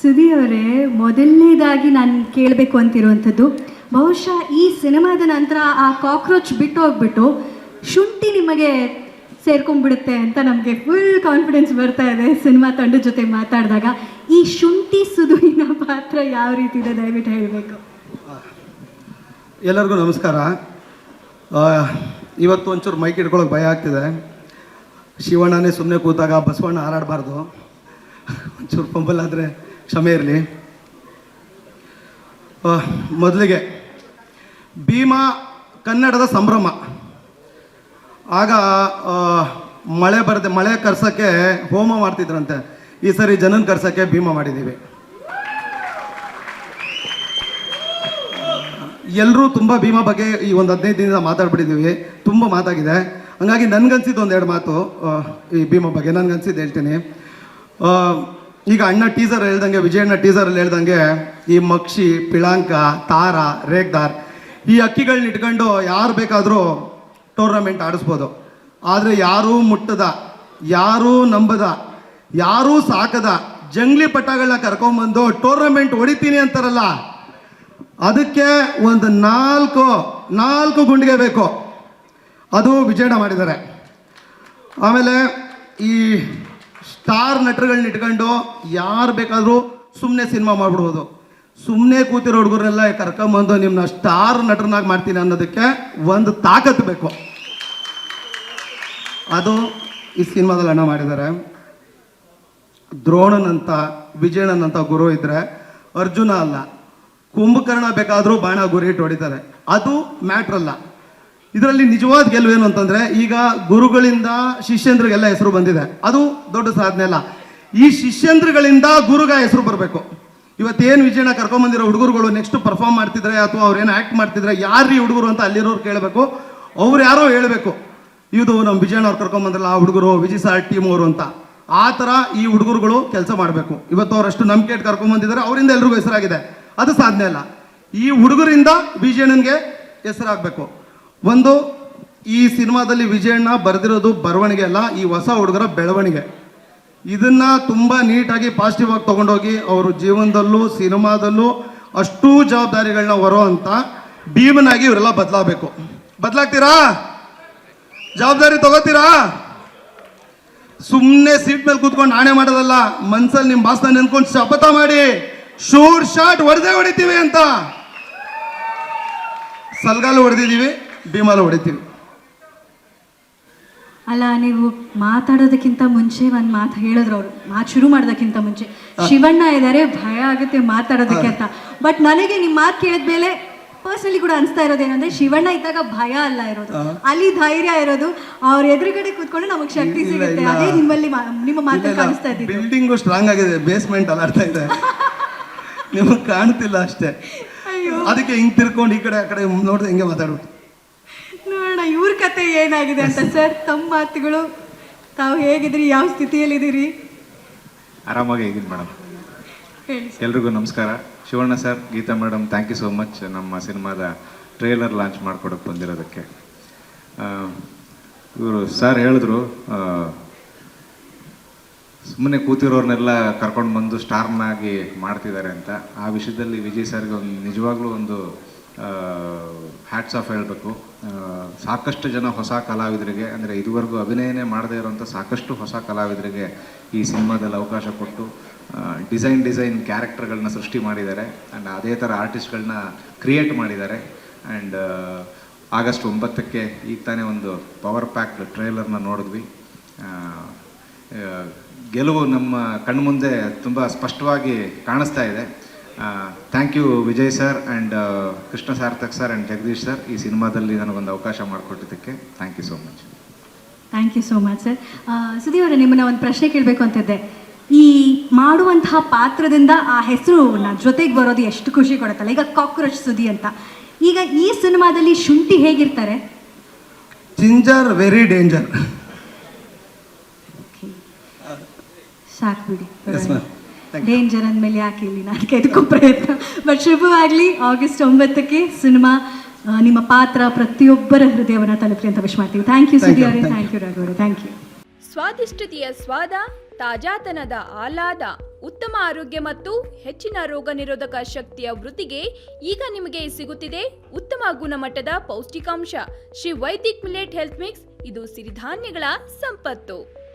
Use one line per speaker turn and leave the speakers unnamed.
ಸುದಿ ಅವರೇ, ಮೊದಲನೇದಾಗಿ ನಾನು ಕೇಳಬೇಕು ಅಂತಿರುವಂಥದ್ದು, ಬಹುಶಃ ಈ ಸಿನಿಮಾದ ನಂತರ ಆ ಕಾಕ್ರೋಚ್ ಬಿಟ್ಟು ಹೋಗ್ಬಿಟ್ಟು ಶುಂಠಿ ನಿಮಗೆ ಸೇರ್ಕೊಂಡ್ಬಿಡುತ್ತೆ ಅಂತ ನಮಗೆ ಫುಲ್ ಕಾನ್ಫಿಡೆನ್ಸ್ ಬರ್ತಾ ಇದೆ ಸಿನಿಮಾ ತಂಡದ ಜೊತೆ ಮಾತಾಡಿದಾಗ. ಈ ಶುಂಠಿ ಸುಧುವಿನ ಪಾತ್ರ ಯಾವ ರೀತಿ ಇದೆ ದಯವಿಟ್ಟು ಹೇಳಬೇಕು.
ಎಲ್ಲರಿಗೂ ನಮಸ್ಕಾರ. ಇವತ್ತು ಒಂಚೂರು ಮೈಕ್ ಇಟ್ಕೊಳ್ಳೋಕೆ ಭಯ ಆಗ್ತಿದೆ. ಶಿವಣ್ಣನೇ ಸುಮ್ಮನೆ ಕೂತಾಗ ಬಸವಣ್ಣ ಹಾರಾಡಬಾರ್ದು, ಒಂಚೂರು ಪಂಬಲ್ ಆದರೆ ಕ್ಷಮೆ ಇರಲಿ. ಮೊದಲಿಗೆ ಭೀಮಾ ಕನ್ನಡದ ಸಂಭ್ರಮ. ಆಗ ಮಳೆ ಬರದೆ ಮಳೆ ಕರ್ಸೋಕ್ಕೆ ಹೋಮ ಮಾಡ್ತಿದ್ರಂತೆ. ಈ ಸರಿ ಜನನ ಕರ್ಸೋಕ್ಕೆ ಭೀಮಾ ಮಾಡಿದ್ದೀವಿ. ಎಲ್ಲರೂ ತುಂಬ ಭೀಮಾ ಬಗ್ಗೆ ಈ ಒಂದು 15 ದಿನದಿಂದ ಮಾತಾಡ್ಬಿಟ್ಟಿದ್ದೀವಿ, ತುಂಬ ಮಾತಾಗಿದೆ. ಹಂಗಾಗಿ ನನಗನ್ಸಿದ್ದು ಒಂದೆರಡು ಮಾತು ಈ ಭೀಮಾ ಬಗ್ಗೆ ನನಗನ್ಸಿದ್ದು ಹೇಳ್ತೀನಿ. ಈಗ ಅಣ್ಣ ಟೀಸರ್ ಹೇಳ್ದಂಗೆ, ವಿಜಯಣ್ಣ ಟೀಸರಲ್ಲಿ ಹೇಳ್ದಂಗೆ, ಈ ಮಕ್ಷಿ, ಪಿಳಾಂಕ, ತಾರ, ರೇಗ್ದಾರ್ ಈ ಅಕ್ಕಿಗಳನ್ನ ಇಟ್ಕೊಂಡು ಯಾರು ಬೇಕಾದರೂ ಟೂರ್ನಮೆಂಟ್ ಆಡಿಸ್ಬೋದು. ಆದರೆ ಯಾರೂ ಮುಟ್ಟದ, ಯಾರೂ ನಂಬದ, ಯಾರೂ ಸಾಕದ ಜಂಗ್ಲಿ ಪಟ್ಟಗಳನ್ನ ಕರ್ಕೊಂಬಂದು ಟೂರ್ನಮೆಂಟ್ ಹೊಡಿತೀನಿ ಅಂತಾರಲ್ಲ, ಅದಕ್ಕೆ ಒಂದು ನಾಲ್ಕು ಗುಂಡಿಗೆ ಬೇಕು. ಅದು ವಿಜಯಣ್ಣ ಮಾಡಿದ್ದಾರೆ. ಆಮೇಲೆ ಈ ಸ್ಟಾರ್ ನಟರುಗಳನ್ನ ಇಟ್ಕೊಂಡು ಯಾರು ಬೇಕಾದರೂ ಸುಮ್ಮನೆ ಸಿನಿಮಾ ಮಾಡ್ಬಿಡ್ಬೋದು. ಸುಮ್ಮನೆ ಕೂತಿರೋ ಹುಡುಗರೆಲ್ಲ ಕರ್ಕೊಂಬಂದು ನಿಮ್ಮನ್ನ ಸ್ಟಾರ್ ನಟರನ್ನಾಗಿ ಮಾಡ್ತೀನಿ ಅನ್ನೋದಕ್ಕೆ ಒಂದು ತಾಕತ್ತು ಬೇಕು. ಅದು ಈ ಸಿನಿಮಾದಲ್ಲಿ ಅಣ್ಣ ಮಾಡಿದ್ದಾರೆ. ದ್ರೋಣನಂತ, ವಿಜಯಣ್ಣನಂತ ಗುರು ಇದ್ದರೆ ಅರ್ಜುನ ಅಲ್ಲ, ಕುಂಭಕರ್ಣ ಬೇಕಾದರೂ ಬಾಣ ಗುರಿ ಇಟ್ಟು ಹೊಡಿತಾರೆ. ಅದು ಮ್ಯಾಟ್ರಲ್ಲ. ಇದರಲ್ಲಿ ನಿಜವಾದ ಗೆಲುವೇನು ಅಂತಂದರೆ, ಈಗ ಗುರುಗಳಿಂದ ಶಿಷ್ಯಂದ್ರಿಗೆಲ್ಲ ಹೆಸರು ಬಂದಿದೆ, ಅದು ದೊಡ್ಡ ಸಾಧನೆ ಅಲ್ಲ. ಈ ಶಿಷ್ಯಂದ್ರಗಳಿಂದ ಗುರುಗ ಹೆಸರು ಬರಬೇಕು. ಇವತ್ತೇನು ವಿಜಯಣ್ಣ ಕರ್ಕೊಂಬಂದಿರೋ ಹುಡುಗರುಗಳು ನೆಕ್ಸ್ಟ್ ಪರ್ಫಾರ್ಮ್ ಮಾಡ್ತಿದ್ರೆ ಅಥವಾ ಅವ್ರೇನು ಆ್ಯಕ್ಟ್ ಮಾಡ್ತಿದ್ರೆ, ಯಾರು ಹುಡುಗರು ಅಂತ ಅಲ್ಲಿರೋರು ಕೇಳಬೇಕು. ಅವ್ರು ಯಾರೋ ಹೇಳಬೇಕು, ಇದು ನಮ್ಮ ವಿಜಯಣ್ಣ ಅವ್ರು ಕರ್ಕೊಂಬಂದ್ರಲ್ಲ ಆ ಹುಡುಗರು, ವಿಜಯ್ ಸಾರ್ ಟೀಮ್ ಅವರು ಅಂತ. ಆ ಥರ ಈ ಹುಡುಗರುಗಳು ಕೆಲಸ ಮಾಡಬೇಕು. ಇವತ್ತು ಅವರಷ್ಟು ನಂಬಿಕೆ ಇಟ್ಟು ಕರ್ಕೊಂಬಂದಿದ್ದಾರೆ, ಅವರಿಂದ ಎಲ್ರಿಗೂ ಹೆಸರಾಗಿದೆ, ಅದು ಸಾಧನೆ ಅಲ್ಲ. ಈ ಹುಡುಗರಿಂದ ವಿಜಯಣ್ಣನಿಗೆ ಹೆಸರಾಗಬೇಕು. ಒಂದು, ಈ ಸಿನಿಮಾದಲ್ಲಿ ವಿಜಯಣ್ಣ ಬರೆದಿರೋದು ಬರವಣಿಗೆ ಅಲ್ಲ, ಈ ಹೊಸ ಹುಡುಗರ ಬೆಳವಣಿಗೆ. ಇದನ್ನ ತುಂಬ ನೀಟಾಗಿ ಪಾಸಿಟಿವ್ ಆಗಿ ತೊಗೊಂಡೋಗಿ ಅವರು ಜೀವನದಲ್ಲೂ ಸಿನಿಮಾದಲ್ಲೂ ಅಷ್ಟೂ ಜವಾಬ್ದಾರಿಗಳನ್ನ ಹೊರೋ ಅಂತ ಭೀಮನಾಗಿ ಇವರೆಲ್ಲ ಬದಲಾಗಬೇಕು. ಬದಲಾಗ್ತೀರಾ? ಜವಾಬ್ದಾರಿ ತಗೋತೀರಾ? ಸುಮ್ಮನೆ ಸೀಟ್ ಮೇಲೆ ಕೂತ್ಕೊಂಡು ಆಣೆ ಮಾಡೋದಲ್ಲ, ಮನ್ಸಲ್ಲಿ ನಿಮ್ಮ ಬಾಸ್ನ ನೆನ್ಕೊಂಡು ಶಪಥ ಮಾಡಿ ಶೂಟ್ ಶಾಟ್ ಹೊಡಿತೀವಿ ಅಂತ. ಸಲ್ಗಾಲು ಹೊಡೆದಿದ್ದೀವಿ, ಭೀಮಾಲು ಹೊಡಿತೀವಿ.
ಅಲ್ಲ, ನೀವು ಮಾತಾಡೋದಕ್ಕಿಂತ ಮುಂಚೆ ಒಂದು ಮಾತು ಹೇಳಿದ್ರು. ಅವರು ಮಾತು ಶುರು ಮಾಡೋದಕ್ಕಿಂತ ಮುಂಚೆ ಶಿವಣ್ಣ ಇದ್ದಾರೆ, ಭಯ ಆಗುತ್ತೆ ಮಾತಾಡೋದಕ್ಕೆ ಅಂತ. ಬಟ್ ನನಗೆ ನಿಮ್ಮ ಮಾತು ಕೇಳಿದ್ಮೇಲೆ ಪರ್ಸನಲಿ ಕೂಡ ಅನಿಸ್ತಾ ಇರೋದೇನಂದ್ರೆ, ಶಿವಣ್ಣ ಇದ್ದಾಗ ಭಯ ಅಲ್ಲ ಇರೋದು, ಅಲ್ಲಿ ಧೈರ್ಯ ಇರೋದು. ಅವ್ರ ಎದುರುಗಡೆ ಕೂತ್ಕೊಂಡು ನಮಗೆ ಶಕ್ತಿ ಸಿಗುತ್ತೆ. ಅದೇ ನಿಮ್ಮಲ್ಲಿ ನಿಮ್ಮ ಮಾತಲ್ಲಿ ಕಾಣಿಸ್ತಾ ಇದ್ದೀವಿ.
ಬಿಲ್ಡಿಂಗು ಸ್ಟ್ರಾಂಗ್ ಆಗಿದೆ, ಬೇಸ್ಮೆಂಟ್ ಅಲಾಡ್ತಾ ಇದೆ, ನಿಮಗೆ ಕಾಣ್ತಿಲ್ಲ ಅಷ್ಟೇ. ಅದಕ್ಕೆ ಹಿಂಗೆ ತಿರ್ಕೊಂಡು ಈ ಕಡೆ ಆ ಕಡೆ ನೋಡಿದ್ರೆ ಹಿಂಗೆ ಮಾತಾಡ್ಬಿಟ್ಟು
ನೋಡೋಣ ಇವ್ರ ಕತೆ ಏನಾಗಿದೆ ಅಂತ. ಸರ್, ತಮ್ಮ ಮಾತುಗಳು, ತಾವು ಹೇಗಿದ್ರಿ, ಯಾವ ಸ್ಥಿತಿಯಲ್ಲಿದ್ದೀರಿ?
ಆರಾಮಾಗಿ ಹೇಗಿದ್ದೀನಿ ಮೇಡಮ್. ಎಲ್ರಿಗೂ ನಮಸ್ಕಾರ. Shivanna sir, Geetha madam, thank you so much ನಮ್ಮ ಸಿನಿಮಾದ ಟ್ರೇಲರ್ ಲಾಂಚ್ ಮಾಡ್ಕೊಡೋಕ್ಕೆ ಬಂದಿರೋದಕ್ಕೆ. ಇವರು ಸರ್ ಹೇಳಿದ್ರು, ಸುಮ್ಮನೆ ಕೂತಿರೋರ್ನೆಲ್ಲ ಕರ್ಕೊಂಡು ಬಂದು ಸ್ಟಾರ್ನಾಗಿ ಮಾಡ್ತಿದ್ದಾರೆ ಅಂತ. ಆ ವಿಷಯದಲ್ಲಿ ವಿಜಯ್ ಸರ್ಗೆ ಒಂದು ನಿಜವಾಗ್ಲೂ ಒಂದು ಹ್ಯಾಟ್ಸ್ ಆಫ್ ಹೇಳಬೇಕು. ಸಾಕಷ್ಟು ಜನ ಹೊಸ ಕಲಾವಿದರಿಗೆ, ಅಂದರೆ ಇದುವರೆಗೂ ಅಭಿನಯನೇ ಮಾಡದೇ ಇರೋಂಥ ಸಾಕಷ್ಟು ಹೊಸ ಕಲಾವಿದರಿಗೆ ಈ ಸಿನಿಮಾದಲ್ಲಿ ಅವಕಾಶ ಕೊಟ್ಟು ಡಿಸೈನ್ ಕ್ಯಾರೆಕ್ಟರ್ಗಳನ್ನ ಸೃಷ್ಟಿ ಮಾಡಿದ್ದಾರೆ. ಆ್ಯಂಡ್ ಅದೇ ಥರ ಆರ್ಟಿಸ್ಟ್ಗಳನ್ನ ಕ್ರಿಯೇಟ್ ಮಾಡಿದ್ದಾರೆ. ಆ್ಯಂಡ್ ಆಗಸ್ಟ್ 9ಕ್ಕೆ ಈಗ ತಾನೇ ಒಂದು ಪವರ್ ಪ್ಯಾಕ್ಡ್ ಟ್ರೇಲರ್ನ ನೋಡಿದ್ವಿ. ಗೆಲುವು ನಮ್ಮ ಕಣ್ಮುಂದೆ ತುಂಬ ಸ್ಪಷ್ಟವಾಗಿ ಕಾಣಿಸ್ತಾ ಇದೆ. Thank you Vijay sir and Krishna Sarthak sir and Jagadish sir, ಈ ಸಿನಿಮಾದಲ್ಲಿ ನನಗೊಂದು ಅವಕಾಶ ಮಾಡಿಕೊಟ್ಟಿದ್ದಕ್ಕೆ thank you so much.
Thank you so much sir. Sudeep ಅವರೇ, ನಿಮ್ಮನ್ನ ಒಂದು ಪ್ರಶ್ನೆ ಕೇಳಬೇಕು ಅಂತಿದ್ದೆ. ಈ ಮಾಡುವಂತಹ ಪಾತ್ರದಿಂದ ಆ ಹೆಸರು ಜೊತೆಗೆ ಬರೋದು ಎಷ್ಟು ಖುಷಿ ಕೊಡುತ್ತಲ್ಲ. ಈಗ ಕಾಕ್ರೋಚ್ ಸುದಿ ಅಂತ, ಈಗ ಈ ಸಿನಿಮಾದಲ್ಲಿ ಶುಂಠಿ ಹೇಗಿರ್ತಾರೆ?
Ginger very danger.
ಸಾಕು ಬಿಡಿ, ಡೇಂಜರ್ ಅಂದಮೇಲೆ ಯಾಕೆ ಇಲ್ಲಿ ನಾನು ಕೆದಕೋ ಪ್ರಯತ್ನ. ಬಟ್ ಶುಭವಾಗಲಿ. ಆಗಸ್ಟ್ 9ಕ್ಕೆ ಸಿನಿಮಾ, ನಿಮ್ಮ ಪಾತ್ರ ಪ್ರತಿಯೊಬ್ಬರ ಹೃದಯವನ್ನು ತಲುಪಲಿ ಅಂತ ವಿಶ್ ಮಾಡ್ತೀವಿ. ಥ್ಯಾಂಕ್ ಯು ಸುದಿ ಅವರೇ, ಥ್ಯಾಂಕ್ ಯು ರಘು ಅವರೇ, ಥ್ಯಾಂಕ್ ಯು.
ಸ್ವಾದಿಷ್ಟತೆಯ ಸ್ವಾದ, ತಾಜಾತನದ ಆಹ್ಲಾದ, ಉತ್ತಮ ಆರೋಗ್ಯ ಮತ್ತು ಹೆಚ್ಚಿನ ರೋಗ ನಿರೋಧಕ ಶಕ್ತಿಯ ವೃದ್ಧಿಗೆ ಈಗ ನಿಮಗೆ ಸಿಗುತ್ತಿದೆ ಉತ್ತಮ ಗುಣಮಟ್ಟದ ಪೌಷ್ಟಿಕಾಂಶ Shri Vaidik millet health mix. ಇದು ಸಿರಿಧಾನ್ಯಗಳ ಸಂಪತ್ತು.